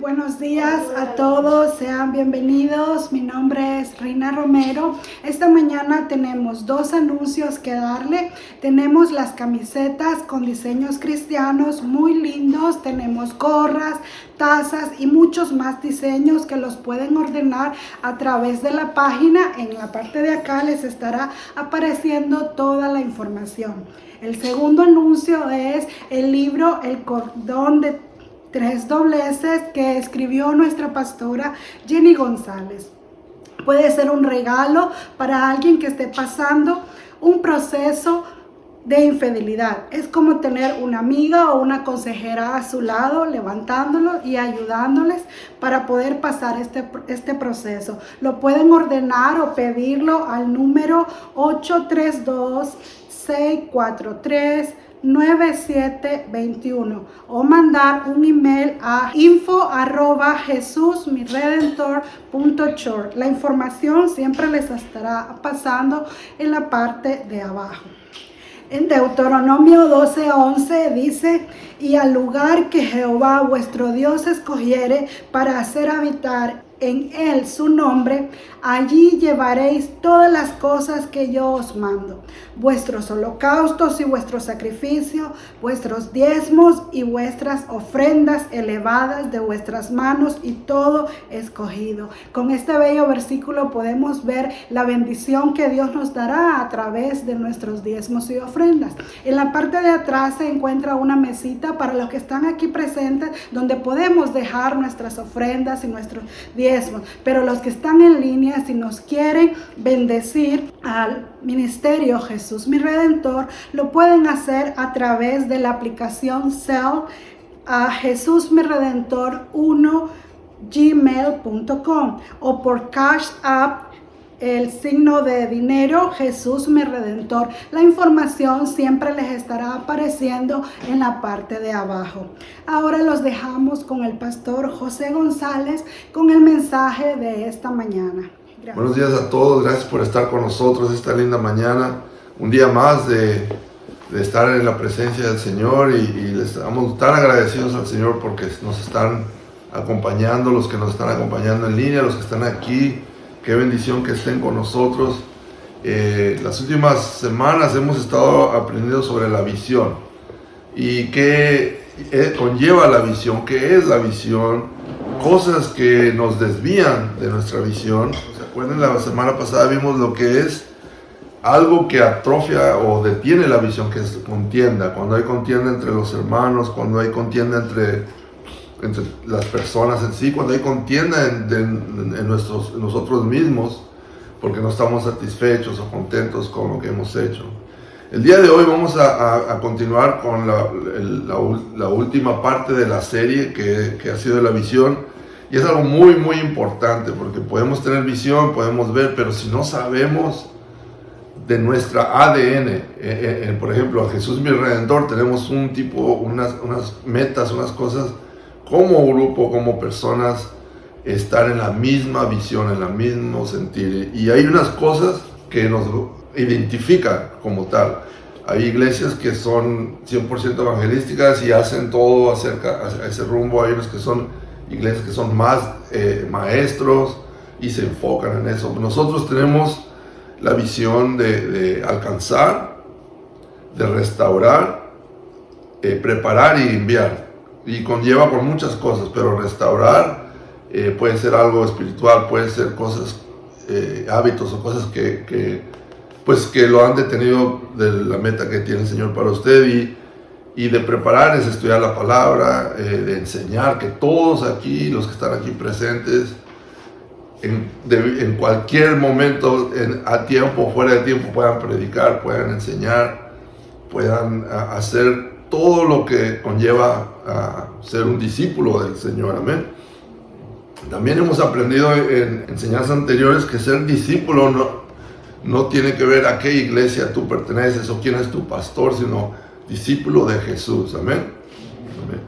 Buenos días a todos, sean bienvenidos. Mi nombre es Rina Romero. Esta mañana tenemos dos anuncios que darle. Tenemos las camisetas con diseños cristianos muy lindos. Tenemos gorras, tazas y muchos más diseños que los pueden ordenar a través de la página. En la parte de acá les estará apareciendo toda la información. El segundo anuncio es el libro El Cordón de Tres Dobleces que escribió nuestra pastora Jenny González. Puede ser un regalo para alguien que esté pasando un proceso de infidelidad. Es como tener una amiga o una consejera a su lado, levantándolo y ayudándoles para poder pasar este proceso. Lo pueden ordenar o pedirlo al número 832-643-9721 o mandar un email a info@jesusmiredentor.church. La información siempre les estará pasando en la parte de abajo. En Deuteronomio 12:11 dice: y al lugar que Jehová vuestro Dios escogiere para hacer habitar en él su nombre, allí llevaréis todas las cosas que yo os mando, vuestros holocaustos y vuestros sacrificios, vuestros diezmos y vuestras ofrendas elevadas de vuestras manos y todo escogido. Con este bello versículo podemos ver la bendición que Dios nos dará a través de nuestros diezmos y ofrendas. En la parte de atrás se encuentra una mesita para los que están aquí presentes, donde podemos dejar nuestras ofrendas y nuestros diezmos. Pero los que están en línea, si nos quieren bendecir al ministerio Jesús mi Redentor, lo pueden hacer a través de la aplicación Zelle a jesusmiredentor1gmail.com o por Cash App, el signo de dinero Jesús mi Redentor. La información siempre les estará apareciendo en la parte de abajo. Ahora los dejamos con el pastor José González con el mensaje de esta mañana. Gracias. Buenos días a todos, gracias por estar con nosotros esta linda mañana. Un día más de estar en la presencia del Señor y les estamos tan agradecidos al Señor porque nos están acompañando, los que nos están acompañando en línea, los que están aquí. Qué bendición que estén con nosotros. Las últimas semanas hemos estado aprendiendo sobre la visión y qué conlleva la visión, qué es la visión, cosas que nos desvían de nuestra visión. ¿Se acuerdan? La semana pasada vimos lo que es algo que atrofia o detiene la visión, que es contienda. Cuando hay contienda entre los hermanos, cuando hay contienda entre las personas en sí, cuando hay contienda en nosotros mismos, porque no estamos satisfechos o contentos con lo que hemos hecho. El día de hoy vamos a continuar con la última parte de la serie que ha sido la visión, y es algo muy muy importante, porque podemos tener visión, podemos ver, pero si no sabemos de nuestra ADN, por ejemplo, a Jesús mi Redentor tenemos unas metas, unas cosas como grupo, como personas, estar en la misma visión, en el mismo sentir. Y hay unas cosas que nos identifican como tal. Hay iglesias que son 100% evangelísticas y hacen todo acerca a ese rumbo. Hay unas que son iglesias que son más maestros y se enfocan en eso. Nosotros tenemos la visión de alcanzar, de restaurar, preparar y enviar. Y conlleva por muchas cosas, pero restaurar puede ser algo espiritual, puede ser cosas, hábitos o cosas que lo han detenido de la meta que tiene el Señor para usted. Y de preparar es estudiar la palabra, de enseñar, que todos aquí, los que están aquí presentes, en cualquier momento, a tiempo o fuera de tiempo, puedan predicar, puedan enseñar, puedan hacer todo lo que conlleva a ser un discípulo del Señor. Amén. También hemos aprendido en enseñanzas anteriores que ser discípulo no tiene que ver a qué iglesia tú perteneces o quién es tu pastor, sino discípulo de Jesús. Amén. Amén.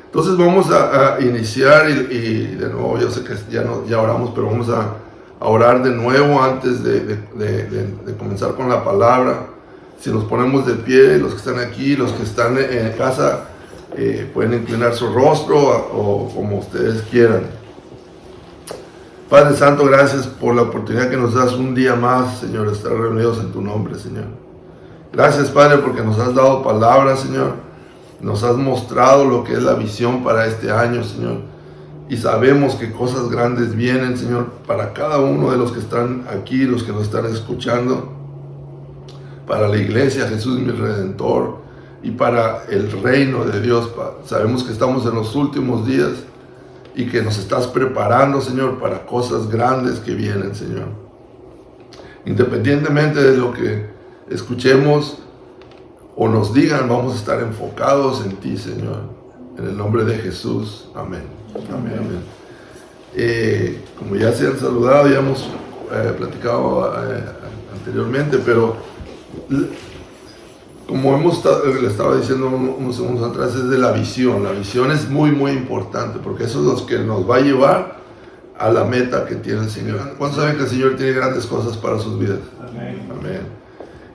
Entonces vamos a iniciar y de nuevo, yo sé que ya oramos, pero vamos a orar de nuevo antes de comenzar con la palabra. Si nos ponemos de pie, los que están aquí, los que están en casa, pueden inclinar su rostro o como ustedes quieran. Padre Santo, gracias por la oportunidad que nos das un día más, Señor, de estar reunidos en tu nombre, Señor. Gracias, Padre, porque nos has dado palabras, Señor. Nos has mostrado lo que es la visión para este año, Señor. Y sabemos que cosas grandes vienen, Señor, para cada uno de los que están aquí, los que nos están escuchando, para la iglesia, Jesús mi Redentor, y para el reino de Dios. Sabemos que estamos en los últimos días y que nos estás preparando, Señor, para cosas grandes que vienen, Señor. Independientemente de lo que escuchemos o nos digan, vamos a estar enfocados en ti, Señor. En el nombre de Jesús. Amén. Amén. Amén. Como ya se han saludado, ya hemos platicado anteriormente, pero como le estaba diciendo unos segundos atrás, es de la visión. La visión es muy, muy importante, porque eso es lo que nos va a llevar a la meta que tiene el Señor. ¿Cuántos saben que el Señor tiene grandes cosas para sus vidas? Amén. Amén.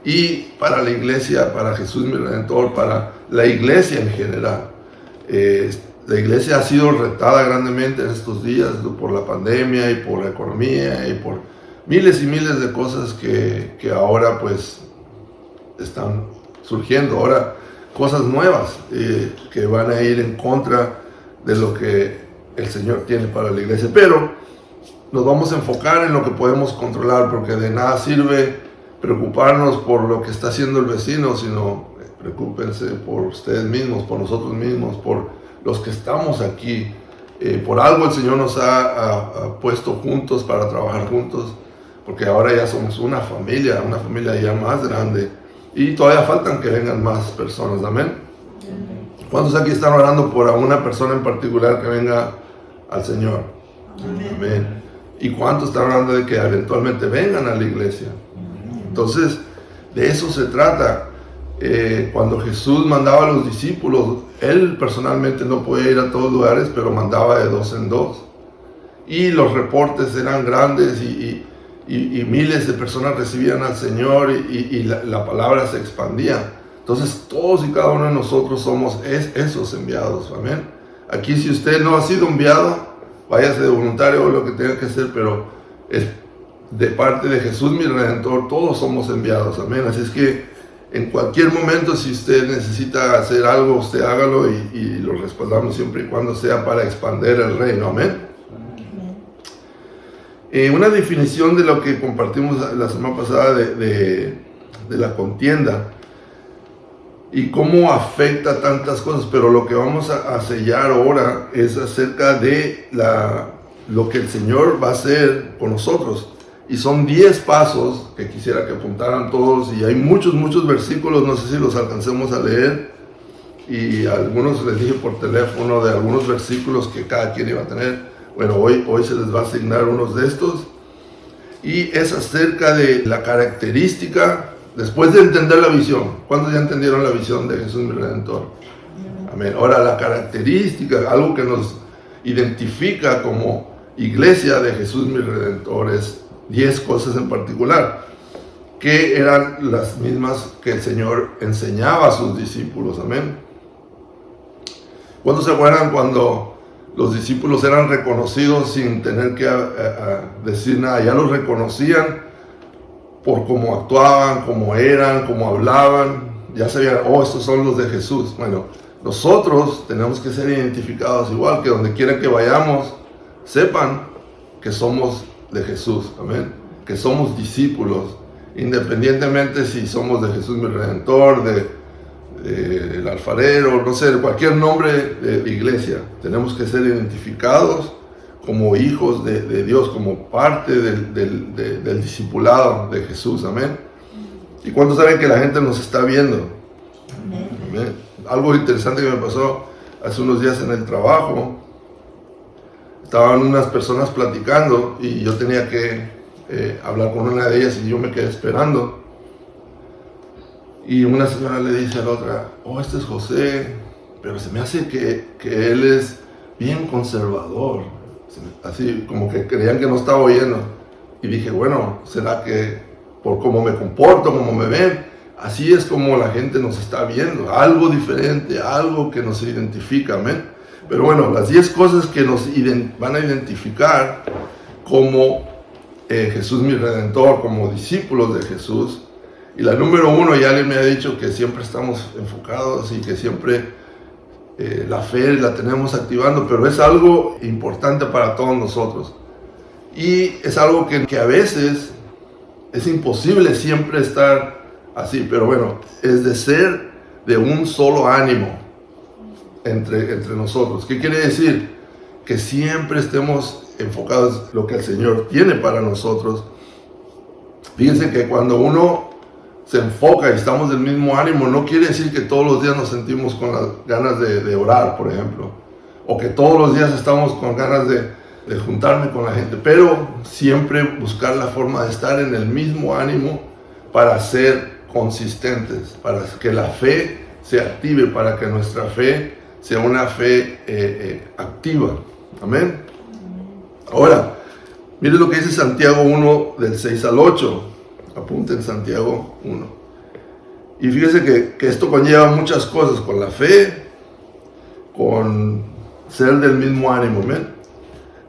Y para la iglesia, para Jesús mi Redentor, para la iglesia en general. La iglesia ha sido retada grandemente en estos días por la pandemia y por la economía y por miles y miles de cosas que ahora pues están surgiendo. Ahora cosas nuevas que van a ir en contra de lo que el Señor tiene para la iglesia. Pero nos vamos a enfocar en lo que podemos controlar, porque de nada sirve preocuparnos por lo que está haciendo el vecino, sino preocúpense por ustedes mismos, por nosotros mismos, por los que estamos aquí. Por algo el Señor nos ha puesto juntos para trabajar juntos, porque ahora ya somos una familia ya más grande, y todavía faltan que vengan más personas. Amén. ¿Cuántos aquí están orando por alguna persona en particular que venga al Señor? Amén. ¿Y cuántos están orando de que eventualmente vengan a la iglesia? Entonces, de eso se trata. Cuando Jesús mandaba a los discípulos, Él personalmente no podía ir a todos lugares, pero mandaba de 2 en 2. Y los reportes eran grandes y miles de personas recibían al Señor y la palabra se expandía. Entonces, todos y cada uno de nosotros somos esos enviados. Amén. Aquí, si usted no ha sido enviado, váyase de voluntario o lo que tenga que hacer, pero es de parte de Jesús mi Redentor, todos somos enviados. Amén. Así es que en cualquier momento, si usted necesita hacer algo, usted hágalo y lo respaldamos siempre y cuando sea para expandir el reino. Amén. Una definición de lo que compartimos la semana pasada de la contienda y cómo afecta tantas cosas, pero lo que vamos a sellar ahora es acerca de lo que el Señor va a hacer con nosotros. Y son 10 pasos que quisiera que apuntaran todos, y hay muchos versículos, no sé si los alcancemos a leer, y algunos les dije por teléfono de algunos versículos que cada quien iba a tener. Bueno, hoy se les va a asignar unos de estos, y es acerca de la característica, después de entender la visión. ¿Cuántos ya entendieron la visión de Jesús mi Redentor? Amén. Ahora, la característica, algo que nos identifica como iglesia de Jesús mi Redentor, es 10 cosas en particular, que eran las mismas que el Señor enseñaba a sus discípulos. Amén. ¿Cuántos se acuerdan cuando los discípulos eran reconocidos sin tener que decir nada? Ya los reconocían por cómo actuaban, cómo eran, cómo hablaban. Ya sabían, estos son los de Jesús. Bueno, nosotros tenemos que ser identificados igual, que donde quiera que vayamos, sepan que somos de Jesús. Amén. Que somos discípulos, independientemente si somos de Jesús mi Redentor, el alfarero, no sé, cualquier nombre de iglesia. Tenemos que ser identificados como hijos de Dios, como parte del discipulado de Jesús. Amén. ¿Y cuántos saben que la gente nos está viendo? Amén. Algo interesante que me pasó hace unos días en el trabajo. Estaban unas personas platicando y yo tenía que hablar con una de ellas, y yo me quedé esperando. Y una señora le dice a la otra, este es José, pero se me hace que él es bien conservador. Así como que creían que no estaba oyendo. Y dije, bueno, ¿será que por cómo me comporto, cómo me ven, así es como la gente nos está viendo, algo diferente, algo que nos identifica, amén. Pero bueno, las 10 cosas que nos van a identificar como Jesús mi Redentor, como discípulos de Jesús. Y la número 1, ya alguien me ha dicho que siempre estamos enfocados y que siempre la fe la tenemos activando, pero es algo importante para todos nosotros. Y es algo que a veces es imposible siempre estar así, pero bueno, es de ser de un solo ánimo entre nosotros. ¿Qué quiere decir? Que siempre estemos enfocados en lo que el Señor tiene para nosotros. Fíjense que cuando uno se enfoca y estamos del mismo ánimo, no quiere decir que todos los días nos sentimos con las ganas de orar, por ejemplo, o que todos los días estamos con ganas de juntarme con la gente, pero siempre buscar la forma de estar en el mismo ánimo para ser consistentes, para que la fe se active, para que nuestra fe sea una fe activa. Amén. Ahora, miren lo que dice Santiago 1, del 6 al 8. Apunten Santiago 1. Y fíjense que esto conlleva muchas cosas, con la fe, con ser del mismo ánimo. Amén.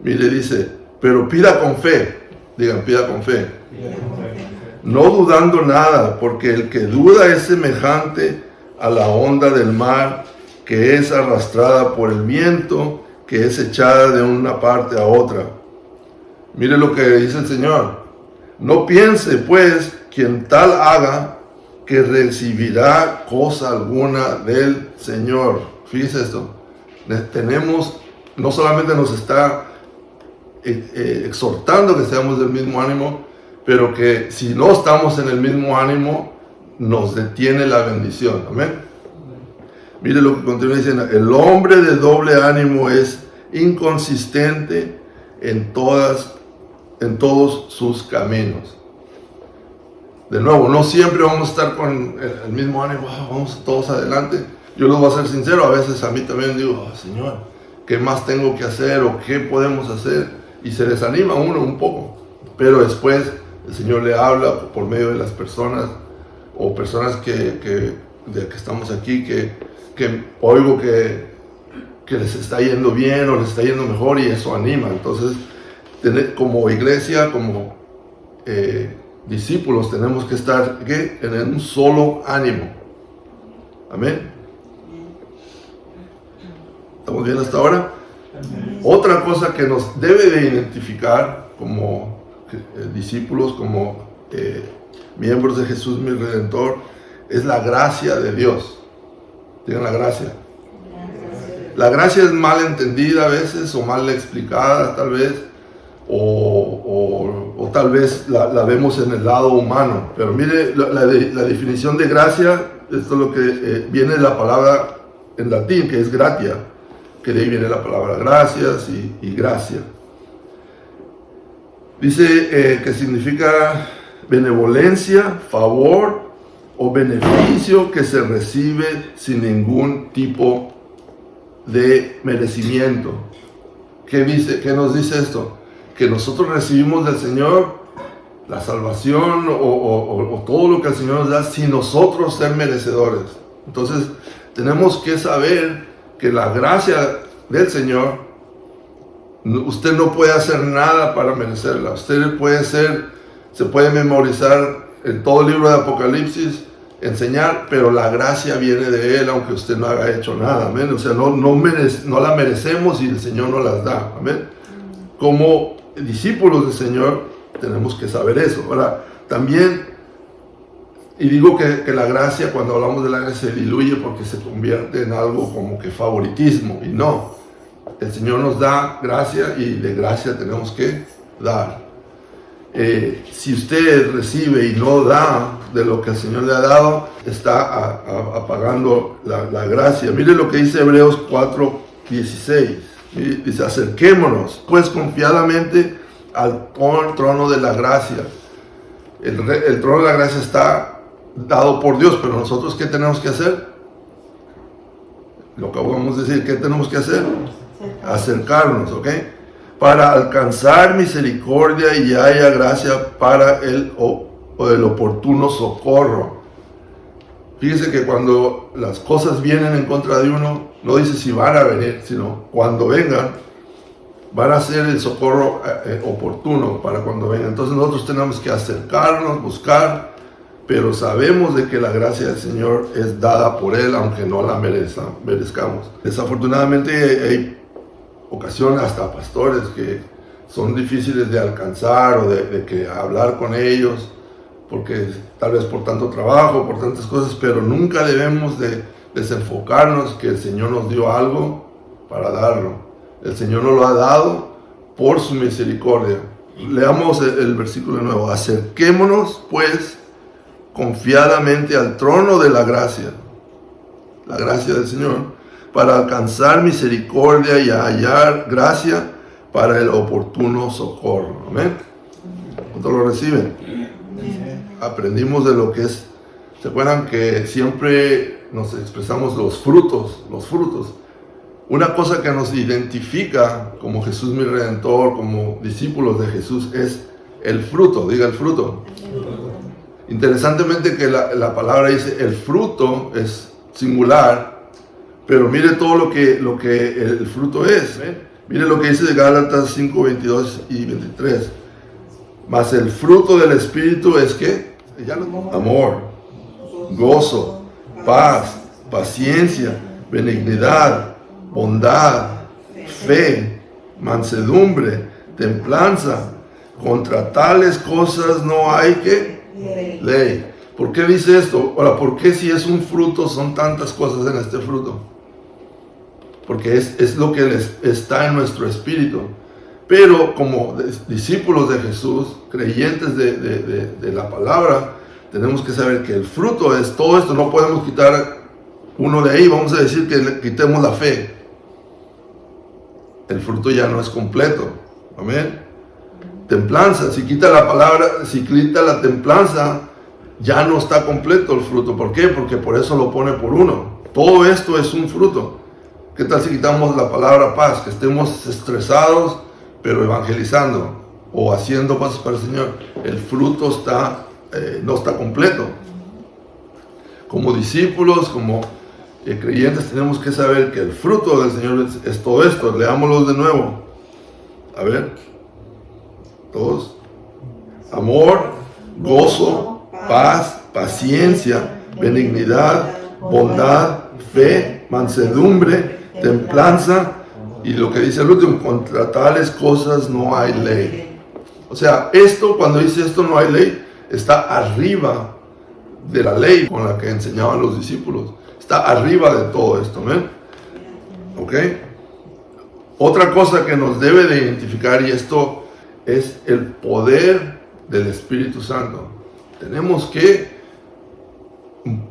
Mire, dice, pero pida con fe. Digan, pida con fe. No dudando nada, porque el que duda es semejante a la onda del mar, que es arrastrada por el viento, que es echada de una parte a otra. Mire lo que dice el Señor. No piense, pues, quien tal haga, que recibirá cosa alguna del Señor. Fíjese esto. No solamente nos está exhortando que seamos del mismo ánimo, pero que si no estamos en el mismo ánimo, nos detiene la bendición. Amén. Mire lo que continúa diciendo. El hombre de doble ánimo es inconsistente en todos sus caminos. De nuevo, no siempre vamos a estar con el mismo ánimo, vamos todos adelante. Yo les voy a ser sincero, a veces a mí también digo, Señor, ¿qué más tengo que hacer o qué podemos hacer? Y se desanima uno un poco, pero después el Señor le habla por medio de las personas o personas que estamos aquí, que oigo que les está yendo bien o les está yendo mejor, y eso anima. Entonces, como iglesia, como discípulos, tenemos que estar en un solo ánimo. Amén. ¿Estamos bien hasta ahora? Amén. Otra cosa que nos debe de identificar como discípulos, como miembros de Jesús mi Redentor, es la gracia de Dios. Digan la gracia. La gracia es mal entendida a veces, o mal explicada tal vez, o tal vez la vemos en el lado humano. Pero mire, la definición de gracia, esto es lo que viene de la palabra en latín, que es gratia, que de ahí viene la palabra gracias y gracia. Dice que significa benevolencia, favor o beneficio que se recibe sin ningún tipo de merecimiento. ¿Qué nos dice esto? Que nosotros recibimos del Señor la salvación o todo lo que el Señor nos da sin nosotros ser merecedores. Entonces tenemos que saber que la gracia del Señor, usted no puede hacer nada para merecerla. Usted se puede memorizar en todo el libro de Apocalipsis, enseñar, pero la gracia viene de Él, aunque usted no haya hecho nada. Amén. O sea, no la merecemos y el Señor nos las da. Amén. Como discípulos del Señor tenemos que saber eso. Ahora, también, y digo que la gracia, cuando hablamos de la gracia, se diluye porque se convierte en algo como que favoritismo, y no. El Señor nos da gracia y de gracia tenemos que dar. Si usted recibe y no da de lo que el Señor le ha dado, está apagando la gracia. Mire lo que dice Hebreos 4:16. Dice, acerquémonos pues confiadamente al trono de la gracia. El trono de la gracia está dado por Dios, pero nosotros, ¿qué tenemos que hacer? Lo que acabamos de decir, ¿qué tenemos que hacer? Acercarnos, ¿ok? Para alcanzar misericordia y haya gracia para el oportuno socorro. Fíjese que cuando las cosas vienen en contra de uno, no dice si van a venir, sino cuando vengan, van a ser el socorro oportuno para cuando vengan. Entonces nosotros tenemos que acercarnos, buscar, pero sabemos de que la gracia del Señor es dada por Él, aunque no la merezcamos. Desafortunadamente hay ocasiones, hasta pastores, que son difíciles de alcanzar o de que hablar con ellos, porque tal vez por tanto trabajo, por tantas cosas, pero nunca debemos de desenfocarnos que el Señor nos dio algo para darlo. El Señor nos lo ha dado por su misericordia. Leamos el versículo de nuevo. Acerquémonos pues confiadamente al trono de la gracia del Señor, para alcanzar misericordia y hallar gracia para el oportuno socorro. Amén. ¿Cuántos lo reciben? Aprendimos de lo que es. ¿Se acuerdan que siempre nos expresamos los frutos? Una cosa que nos identifica como Jesús mi Redentor, como discípulos de Jesús, es el fruto. Diga el fruto. Interesantemente que la palabra dice el fruto es singular, pero mire todo lo que el fruto es. Mire lo que dice de Gálatas 5, 22 y 23. Mas el fruto del Espíritu es ¿qué? Amor, gozo, paz, paciencia, benignidad, bondad, fe, mansedumbre, templanza. Contra tales cosas no hay ley. ¿Por qué dice esto? Ahora, ¿por qué si es un fruto son tantas cosas en este fruto? Porque es lo que está en nuestro espíritu. Pero como discípulos de Jesús, creyentes de la palabra, tenemos que saber que el fruto es todo esto. No podemos quitar uno de ahí. Vamos a decir que le quitemos la fe. El fruto ya no es completo. Amén. Templanza. Si quita la palabra, si quita la templanza, ya no está completo el fruto. ¿Por qué? Porque por eso lo pone por uno. Todo esto es un fruto. ¿Qué tal si quitamos la palabra paz? Que estemos estresados, pero evangelizando o haciendo cosas para el Señor. El fruto no está completo. Como discípulos, como creyentes, tenemos que saber que el fruto del Señor es todo esto. Leámoslo de nuevo. A ver. Todos. Amor, gozo, paz, paciencia, benignidad, bondad, fe, mansedumbre, templanza. Y lo que dice el último, contra tales cosas no hay ley. O sea, cuando dice esto no hay ley, está arriba de la ley con la que enseñaban los discípulos. Está arriba de todo esto, ¿ven? ¿Ok? Otra cosa que nos debe de identificar, y esto es el poder del Espíritu Santo. Tenemos que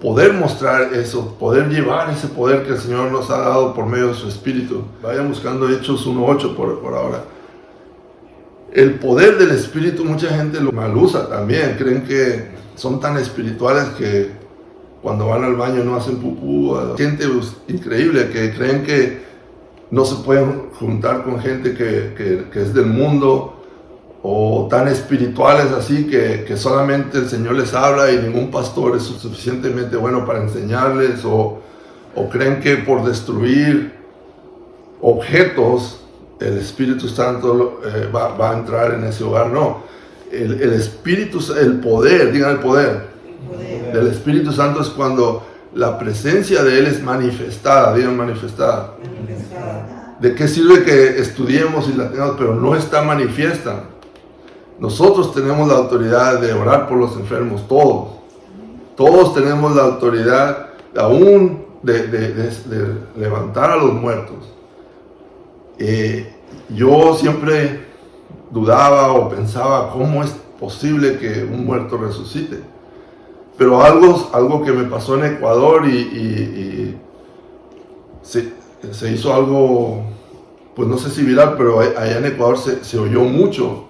poder mostrar eso, poder llevar ese poder que el Señor nos ha dado por medio de su Espíritu. Vayan buscando Hechos 1:8 por ahora. El poder del Espíritu, mucha gente lo mal usa también. Creen que son tan espirituales que cuando van al baño no hacen pupú. Gente increíble que creen que no se pueden juntar con gente que es del mundo, o tan espirituales así que solamente el Señor les habla y ningún pastor es suficientemente bueno para enseñarles, o creen que por destruir objetos el Espíritu Santo va a entrar en ese hogar. No, el Espíritu, el poder, digan el poder del Espíritu Santo es cuando la presencia de Él es manifestada, digan manifestada. ¿De qué sirve que estudiemos y la tengamos, pero no está manifiesta? Nosotros tenemos la autoridad de orar por los enfermos, todos tenemos la autoridad aún de levantar a los muertos. Yo siempre dudaba o pensaba cómo es posible que un muerto resucite, pero algo que me pasó en Ecuador y se hizo algo, pues no sé si viral, pero allá en Ecuador se oyó mucho.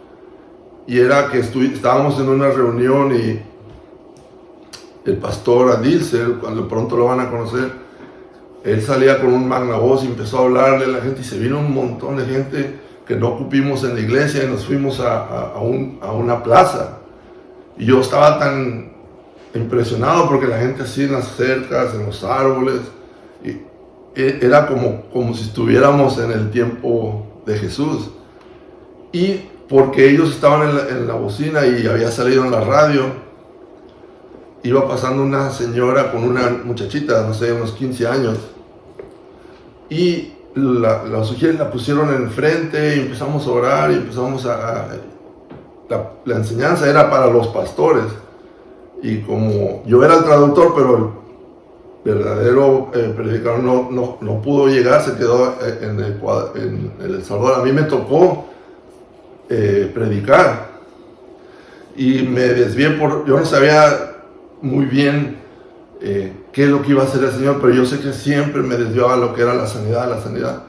Y era que estábamos en una reunión y el pastor Adilser, cuando pronto lo van a conocer, él salía con un magna voz y empezó a hablarle a la gente, y se vino un montón de gente que no ocupimos en la iglesia y nos fuimos a una plaza. Y yo estaba tan impresionado porque la gente así en las cercas, en los árboles, y era como si estuviéramos en el tiempo de Jesús. Y porque ellos estaban en la bocina y había salido en la radio, iba pasando una señora con una muchachita, no sé, unos 15 años, y la pusieron enfrente y empezamos a orar y empezamos la enseñanza era para los pastores, y como yo era el traductor, pero el verdadero predicador no pudo llegar, se quedó en El Salvador. A mí me tocó predicar y me desvié yo no sabía muy bien qué es lo que iba a hacer el Señor, pero yo sé que siempre me desviaba a lo que era la sanidad.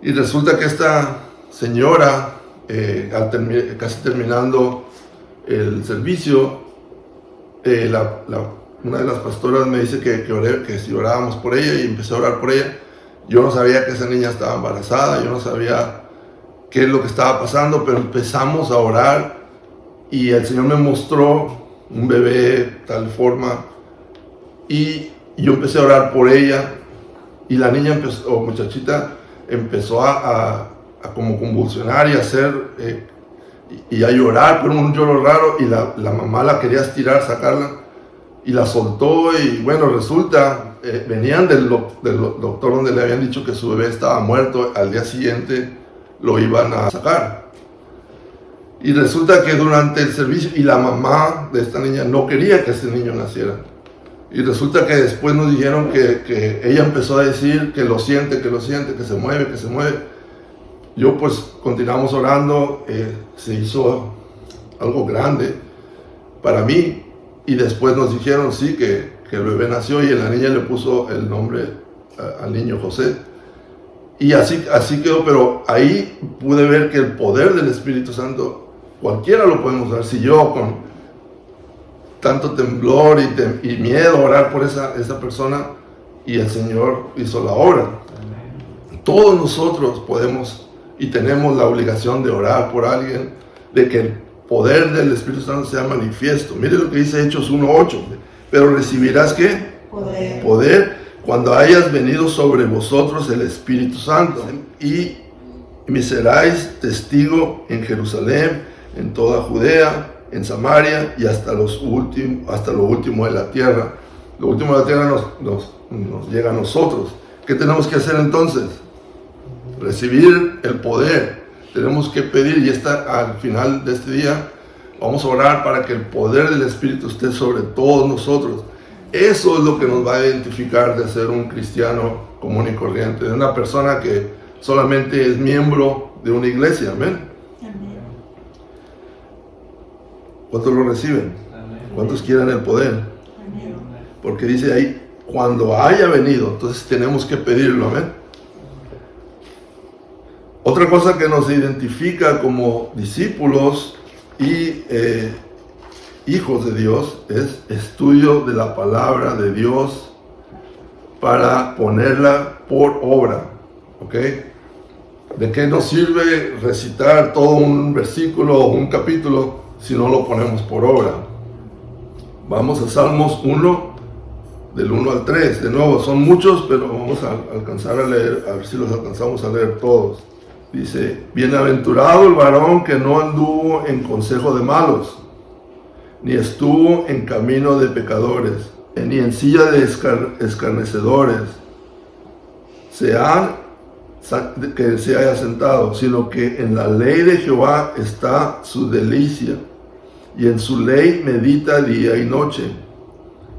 Y resulta que esta señora, casi terminando el servicio, una de las pastoras me dice que si orábamos por ella, y empecé a orar por ella. Yo no sabía que esa niña estaba embarazada, yo no sabía qué es lo que estaba pasando, pero empezamos a orar y el Señor me mostró un bebé tal forma, y yo empecé a orar por ella, y la niña muchachita empezó a como convulsionar y a hacer y a llorar, pero un lloro raro, y la mamá la quería estirar, sacarla, y la soltó. Y bueno, resulta, venían del doctor donde le habían dicho que su bebé estaba muerto, al día siguiente lo iban a sacar. Y resulta que durante el servicio, y la mamá de esta niña no quería que ese niño naciera. Y resulta que después nos dijeron que ella empezó a decir que lo siente, que se mueve. Yo pues continuamos orando, se hizo algo grande para mí, y después nos dijeron sí, que el bebé nació, y la niña le puso el nombre al niño José. Y así quedó, pero ahí pude ver que el poder del Espíritu Santo, cualquiera lo podemos dar. Si yo con tanto temblor y miedo orar por esa persona, y el Señor hizo la obra. Todos nosotros podemos y tenemos la obligación de orar por alguien, de que el poder del Espíritu Santo sea manifiesto. Mire lo que dice Hechos 1:8. Pero recibirás ¿qué? Poder cuando hayas venido sobre vosotros el Espíritu Santo, y me seráis testigo en Jerusalén, en toda Judea, en Samaria y hasta lo último de la tierra. Lo último de la tierra nos llega a nosotros. ¿Qué tenemos que hacer entonces? Recibir el poder. Tenemos que pedir, y al final de este día vamos a orar para que el poder del Espíritu esté sobre todos nosotros. Eso es lo que nos va a identificar de ser un cristiano común y corriente, de una persona que solamente es miembro de una iglesia. Amén. ¿Cuántos lo reciben? ¿Cuántos quieren el poder? Porque dice ahí, cuando haya venido, entonces tenemos que pedirlo. Amén. Otra cosa que nos identifica como discípulos y hijos de Dios es estudio de la palabra de Dios para ponerla por obra. ¿Ok? ¿De qué nos sirve recitar todo un versículo o un capítulo si no lo ponemos por obra? Vamos a Salmos 1, del 1 al 3. De nuevo, son muchos, pero vamos a alcanzar a leer, a ver si los alcanzamos a leer todos. Dice, bienaventurado el varón que no anduvo en consejo de malos, ni estuvo en camino de pecadores, ni en silla de escarnecedores que se haya sentado, sino que en la ley de Jehová está su delicia, y en su ley medita día y noche.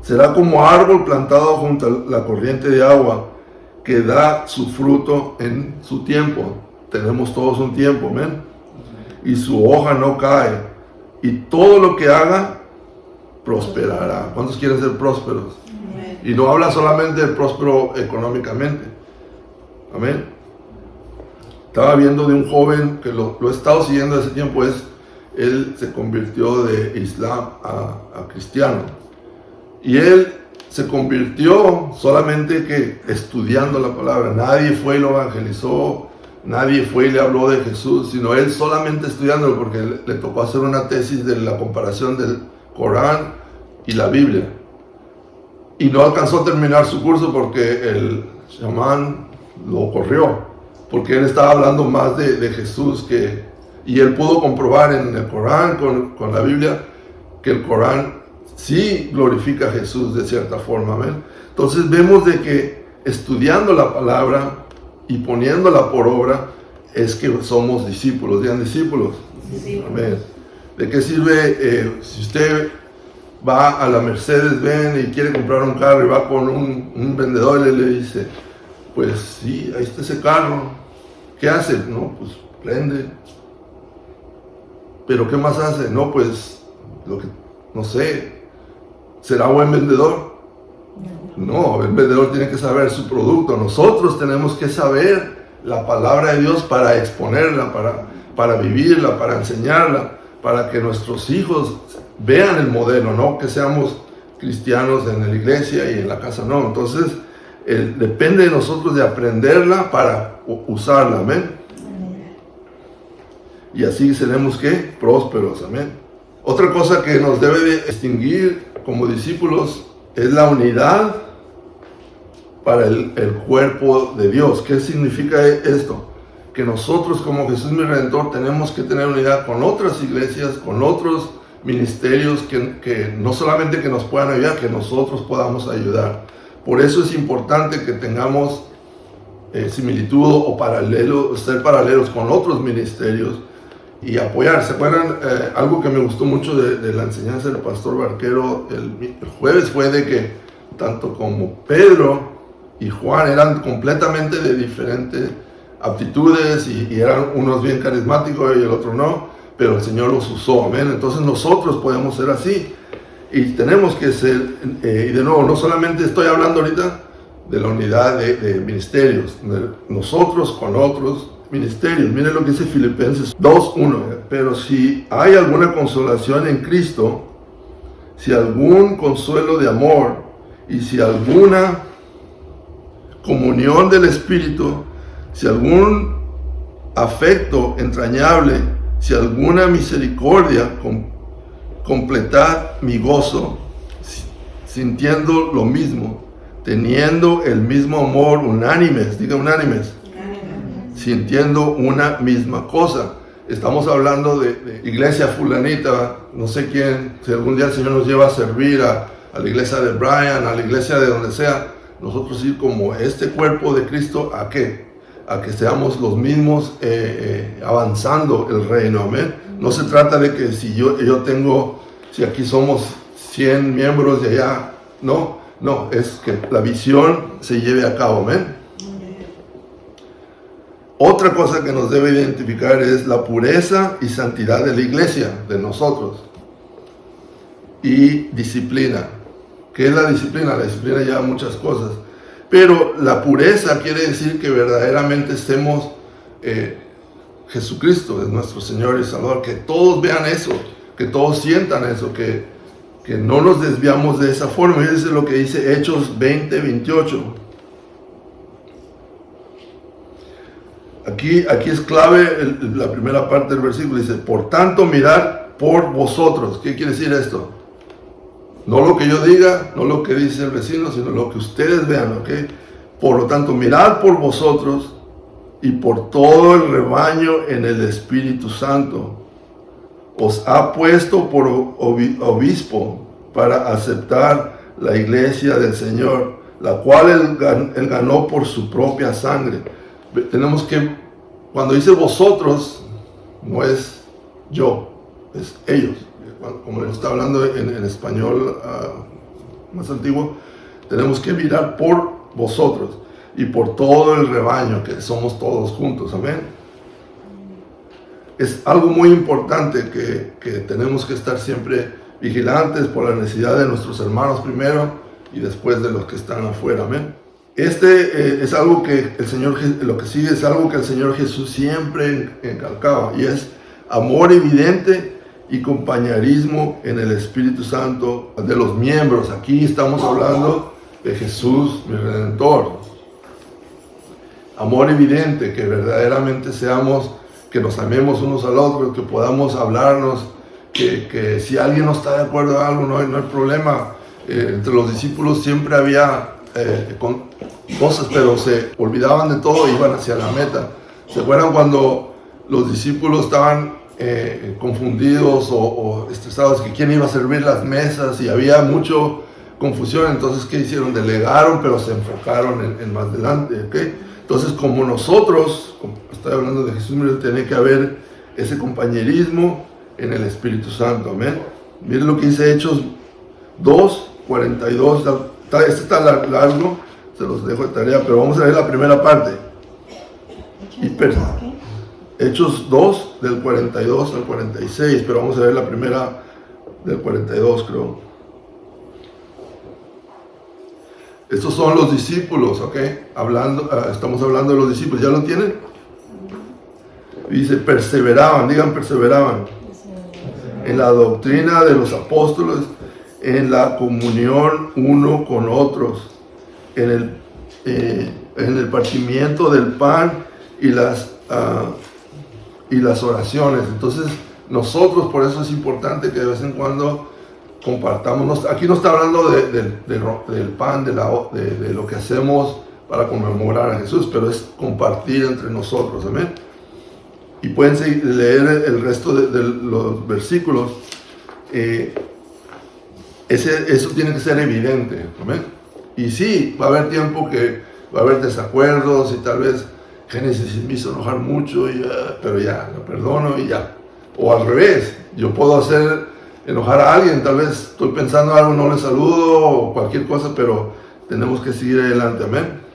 Será como árbol plantado junto a la corriente de agua, que da su fruto en su tiempo. Tenemos todos un tiempo, amén. Y su hoja no cae, y todo lo que haga prosperará. ¿Cuántos quieren ser prósperos? Amén. Y no habla solamente de próspero económicamente. Amén. Estaba viendo de un joven que lo he estado siguiendo hace tiempo. Él se convirtió de Islam a cristiano, y él se convirtió solamente que estudiando la palabra. Nadie fue y lo evangelizó, nadie fue y le habló de Jesús, sino él solamente estudiándolo, porque le tocó hacer una tesis de la comparación del Corán y la Biblia. Y no alcanzó a terminar su curso porque el chamán lo corrió, porque él estaba hablando más de Jesús y él pudo comprobar en el Corán, con la Biblia, que el Corán sí glorifica a Jesús de cierta forma. ¿Amén? Entonces vemos de que estudiando la palabra y poniéndola por obra es que somos discípulos. Digan discípulos. Amén. ¿De qué sirve si usted va a la Mercedes-Benz y quiere comprar un carro y va con un vendedor y le dice, pues sí, ahí está ese carro, ¿qué hace? No, pues prende. ¿Pero qué más hace? No, pues, no sé, ¿será buen vendedor? No, el vendedor tiene que saber su producto. Nosotros tenemos que saber la palabra de Dios para exponerla, para vivirla, para enseñarla, para que nuestros hijos vean el modelo, no que seamos cristianos en la iglesia y en la casa, no. Entonces, depende de nosotros de aprenderla para usarla, amén. Y así seremos, ¿qué? Prósperos, amén. Otra cosa que nos debe de distinguir como discípulos es la unidad para el cuerpo de Dios. ¿Qué significa esto? Que nosotros como Jesús mi Redentor tenemos que tener unidad con otras iglesias, con otros ministerios que no solamente que nos puedan ayudar, que nosotros podamos ayudar. Por eso es importante que tengamos similitud o ser paralelos con otros ministerios y apoyar. ¿Se acuerdan? Algo que me gustó mucho de la enseñanza del pastor Barquero el jueves fue de que tanto como Pedro y Juan eran completamente de diferentes aptitudes y eran unos bien carismáticos y el otro no, pero el Señor los usó, amén. Entonces nosotros podemos ser así y tenemos que ser, y de nuevo, no solamente estoy hablando ahorita de la unidad de ministerios, de nosotros con otros ministerios. Miren lo que dice Filipenses 2:1. Pero si hay alguna consolación en Cristo, si algún consuelo de amor y si alguna comunión del Espíritu, si algún afecto entrañable, si alguna misericordia, completad mi gozo, sintiendo lo mismo, teniendo el mismo amor, unánimes, diga unánimes, sintiendo una misma cosa. Estamos hablando de iglesia fulanita, no sé quién, si algún día el Señor nos lleva a servir a la iglesia de Brian, a la iglesia de donde sea, nosotros ir como este cuerpo de Cristo, ¿a qué? A que seamos los mismos avanzando el reino, amén. No se trata de que si aquí somos 100 miembros de allá, no, es que la visión se lleve a cabo, amén. Otra cosa que nos debe identificar es la pureza y santidad de la iglesia, de nosotros. Y disciplina. ¿Qué es la disciplina? La disciplina lleva muchas cosas. Pero la pureza quiere decir que verdaderamente estemos, Jesucristo es nuestro Señor y Salvador, que todos vean eso, que todos sientan eso, que no nos desviamos de esa forma. Y eso es lo que dice Hechos 20:28. Aquí es clave la primera parte del versículo, dice, por tanto mirad por vosotros. ¿Qué quiere decir esto? No lo que yo diga, no lo que dice el vecino, sino lo que ustedes vean, ¿ok? Por lo tanto, mirad por vosotros y por todo el rebaño en el Espíritu Santo. Os ha puesto por obispo para aceptar la iglesia del Señor, la cual él ganó por su propia sangre. Tenemos que, cuando dice vosotros, no es yo, es ellos. Como está hablando en español más antiguo, tenemos que mirar por vosotros y por todo el rebaño, que somos todos juntos, amén. Es algo muy importante que tenemos que estar siempre vigilantes por la necesidad de nuestros hermanos primero y después de los que están afuera, amén. Es algo que lo que sigue es algo que el Señor Jesús siempre encalcaba, y es amor evidente y compañerismo en el Espíritu Santo de los miembros. Aquí estamos hablando de Jesús, mi Redentor. Amor evidente, que verdaderamente que nos amemos unos al otro, que podamos hablarnos, que si alguien no está de acuerdo en algo, no hay problema. Entre los discípulos siempre había cosas, pero se olvidaban de todo e iban hacia la meta. ¿Se acuerdan cuando los discípulos estaban confundidos o estresados que quién iba a servir las mesas y había mucha confusión? Entonces, ¿qué hicieron? Delegaron, pero se enfocaron en más adelante, ¿ok? Entonces, como nosotros, estoy hablando de Jesús, tiene que haber ese compañerismo en el Espíritu Santo, amén. Miren lo que dice Hechos 2, 42, este está largo, se los dejo de tarea, pero vamos a ver la primera parte. Hechos 2, del 42 al 46, pero vamos a ver la primera del 42, creo. Estos son los discípulos, ¿ok? Estamos hablando de los discípulos, ¿ya lo tienen? Dice, perseveraban, digan perseveraban, en la doctrina de los apóstoles, en la comunión uno con otros, en el partimiento del pan y las oraciones. Entonces, nosotros, por eso es importante que de vez en cuando compartamos. Aquí no está hablando del pan, de lo que hacemos para conmemorar a Jesús, pero es compartir entre nosotros, amén. Y pueden leer el resto de los versículos. Eso tiene que ser evidente, amén. Y sí, va a haber tiempo que va a haber desacuerdos y tal vez Génesis me hizo enojar mucho, pero ya, lo perdono y ya. O al revés, yo puedo hacer enojar a alguien, tal vez estoy pensando algo, no le saludo o cualquier cosa, pero tenemos que seguir adelante, amén.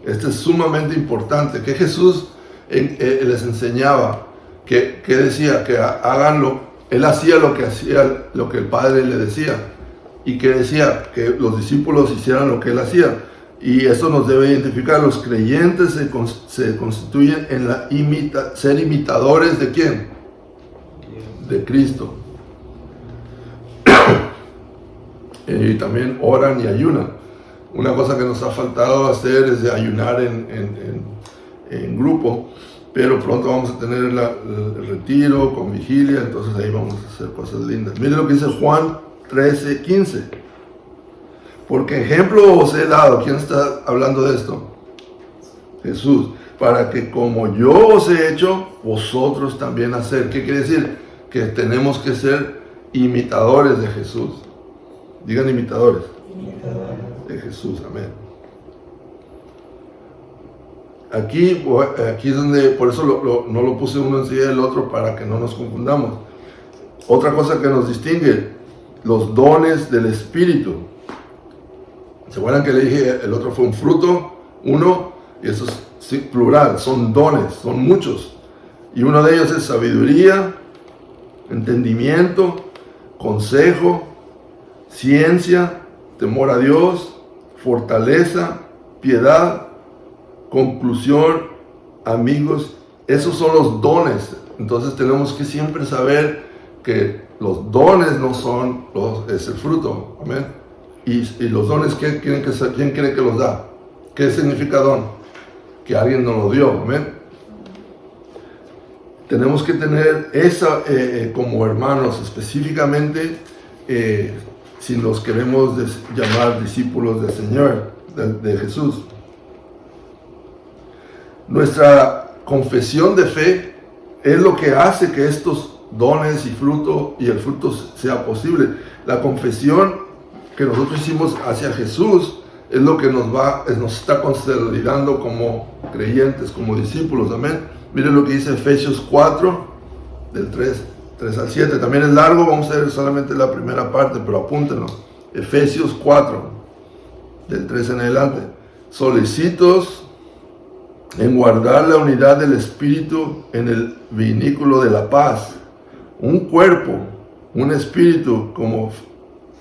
Esto es sumamente importante, que Jesús les enseñaba, que decía, que háganlo, Él hacía lo que el Padre le decía, y que decía que los discípulos hicieran lo que Él hacía. Y esto nos debe identificar. Los creyentes se constituyen en ser imitadores ¿de quién? De Cristo. Y también oran y ayunan. Una cosa que nos ha faltado hacer es de ayunar en grupo, pero pronto vamos a tener el retiro con vigilia, entonces ahí vamos a hacer cosas lindas. Miren lo que dice Juan 13, 15. Porque ejemplo os he dado. ¿Quién está hablando de esto? Jesús. Para que como yo os he hecho, vosotros también hacer. ¿Qué quiere decir? Que tenemos que ser imitadores de Jesús. Digan imitadores. De Jesús, amén. Aquí es donde, por eso no lo puse uno enseguida del otro, para que no nos confundamos. Otra cosa que nos distingue, los dones del Espíritu. ¿Se acuerdan que le dije, el otro fue un fruto, uno, y eso es plural, son dones, son muchos. Y uno de ellos es sabiduría, entendimiento, consejo, ciencia, temor a Dios, fortaleza, piedad, conclusión, amigos. Esos son los dones. Entonces tenemos que siempre saber que los dones no son es el fruto. Amén. Y los dones, ¿quién cree que los da? ¿Qué significa don? Que alguien nos lo dio, amén. Tenemos que tener esa como hermanos, específicamente si nos queremos llamar discípulos del Señor, de Jesús. Nuestra confesión de fe es lo que hace que estos dones y el fruto sea posible. La confesión que nosotros hicimos hacia Jesús es lo que nos está consolidando como creyentes, como discípulos, amén. Miren lo que dice Efesios 4, del 3 al 7. También es largo, vamos a ver solamente la primera parte, pero apúntenlo. Efesios 4, del 3 en adelante. Solicitos en guardar la unidad del Espíritu en el vínculo de la paz. Un cuerpo, un espíritu, como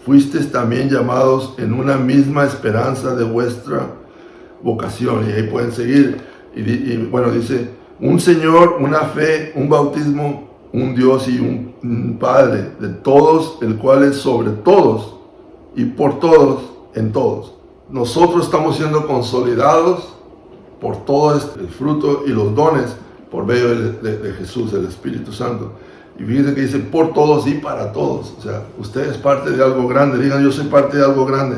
fuisteis también llamados en una misma esperanza de vuestra vocación. Y ahí pueden seguir. Y bueno, dice, un Señor, una fe, un bautismo, un Dios y un Padre de todos, el cual es sobre todos y por todos en todos. Nosotros estamos siendo consolidados por todo el fruto y los dones por medio de Jesús, el Espíritu Santo. Y fíjense que dice por todos y para todos. O sea, usted es parte de algo grande. Digan, yo soy parte de algo grande.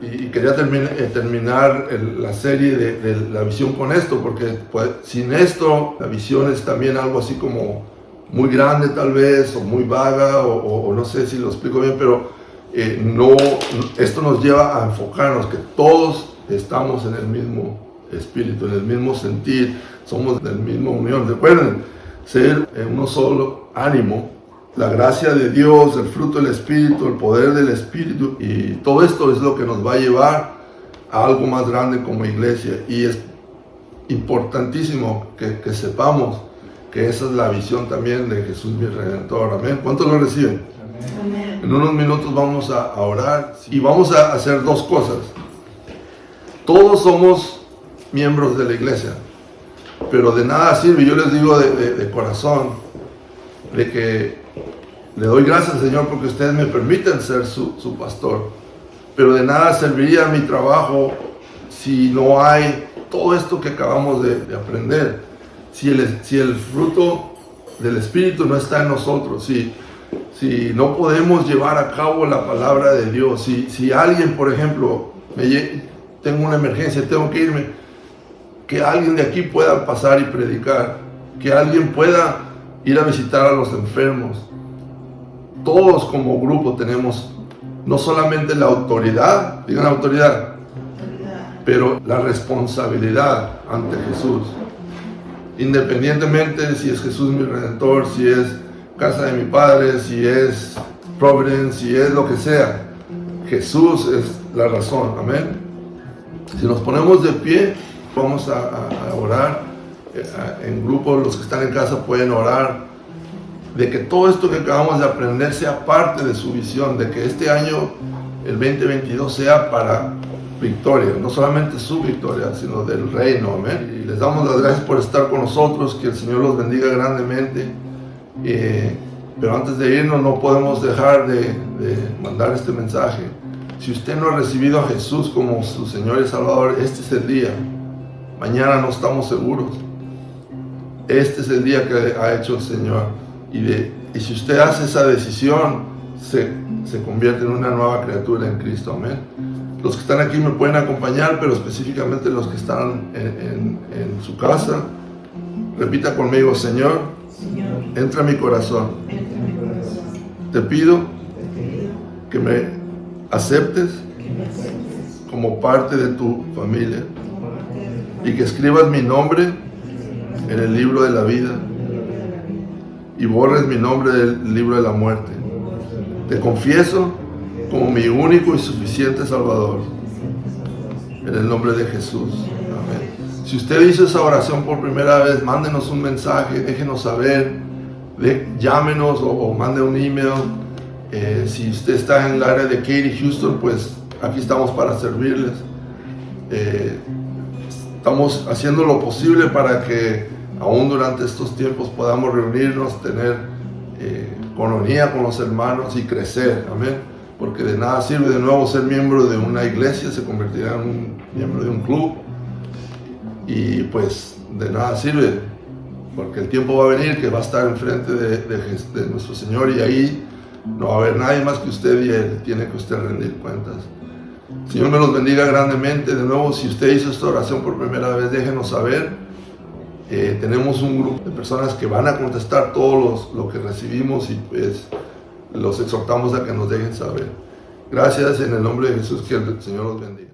Y quería terminar la serie de la visión con esto, porque pues, sin esto la visión es también algo así como muy grande tal vez, o muy vaga, o no sé si lo explico bien, pero esto nos lleva a enfocarnos que todos estamos en el mismo espíritu, en el mismo sentir, somos del mismo unión. Recuerden, ser en uno solo ánimo, la gracia de Dios, el fruto del Espíritu, el poder del Espíritu, y todo esto es lo que nos va a llevar a algo más grande como iglesia. Y es importantísimo que sepamos que esa es la visión también de Jesús mi Redentor. Amén. ¿Cuántos lo reciben? Amén. En unos minutos vamos a orar y vamos a hacer dos cosas. Todos somos miembros de la iglesia, pero de nada sirve, yo les digo de corazón, de que le doy gracias al Señor porque ustedes me permiten ser su pastor, pero de nada serviría mi trabajo si no hay todo esto que acabamos de aprender, si el fruto del Espíritu no está en nosotros, si no podemos llevar a cabo la palabra de Dios, si alguien, por ejemplo, tengo una emergencia, tengo que irme, que alguien de aquí pueda pasar y predicar, que alguien pueda ir a visitar a los enfermos. Todos como grupo tenemos no solamente la autoridad, digan autoridad, pero la responsabilidad ante Jesús. Independientemente si es Jesús mi Redentor, si es casa de mi Padre, si es Providence, si es lo que sea, Jesús es la razón. Amén. Si nos ponemos de pie, vamos a orar en grupo. Los que están en casa pueden orar de que todo esto que acabamos de aprender sea parte de su visión, de que este año, el 2022, sea para victoria, no solamente su victoria, sino del reino. Amén. Y les damos las gracias por estar con nosotros, que el Señor los bendiga grandemente. Pero antes de irnos no podemos dejar de mandar este mensaje. Si usted no ha recibido a Jesús como su Señor y Salvador, este es el día. Mañana no estamos seguros. Este es el día que ha hecho el Señor. Y si usted hace esa decisión, se convierte en una nueva criatura en Cristo. Amén. Los que están aquí me pueden acompañar, pero específicamente los que están en su casa, repita conmigo: Señor, entra a mi corazón. Te pido que me aceptes como parte de tu familia y que escribas mi nombre en el libro de la vida y borres mi nombre del libro de la muerte. Te confieso como mi único y suficiente Salvador, en el nombre de Jesús. Amén. Si usted hizo esa oración por primera vez, mándenos un mensaje, déjenos saber, llámenos o mande un email. Si usted está en el área de Katy, Houston, pues aquí estamos para servirles. Estamos haciendo lo posible para que aún durante estos tiempos podamos reunirnos, tener coinonía con los hermanos y crecer. Amén. Porque de nada sirve de nuevo ser miembro de una iglesia, se convertirá en un miembro de un club. Y pues de nada sirve, porque el tiempo va a venir que va a estar enfrente de nuestro Señor, y ahí no va a haber nadie más que usted, y Él tiene que usted rendir cuentas. El Señor me los bendiga grandemente. De nuevo, si usted hizo esta oración por primera vez, déjenos saber. Tenemos un grupo de personas que van a contestar todo lo que recibimos, y pues los exhortamos a que nos dejen saber. Gracias, en el nombre de Jesús, que el Señor los bendiga.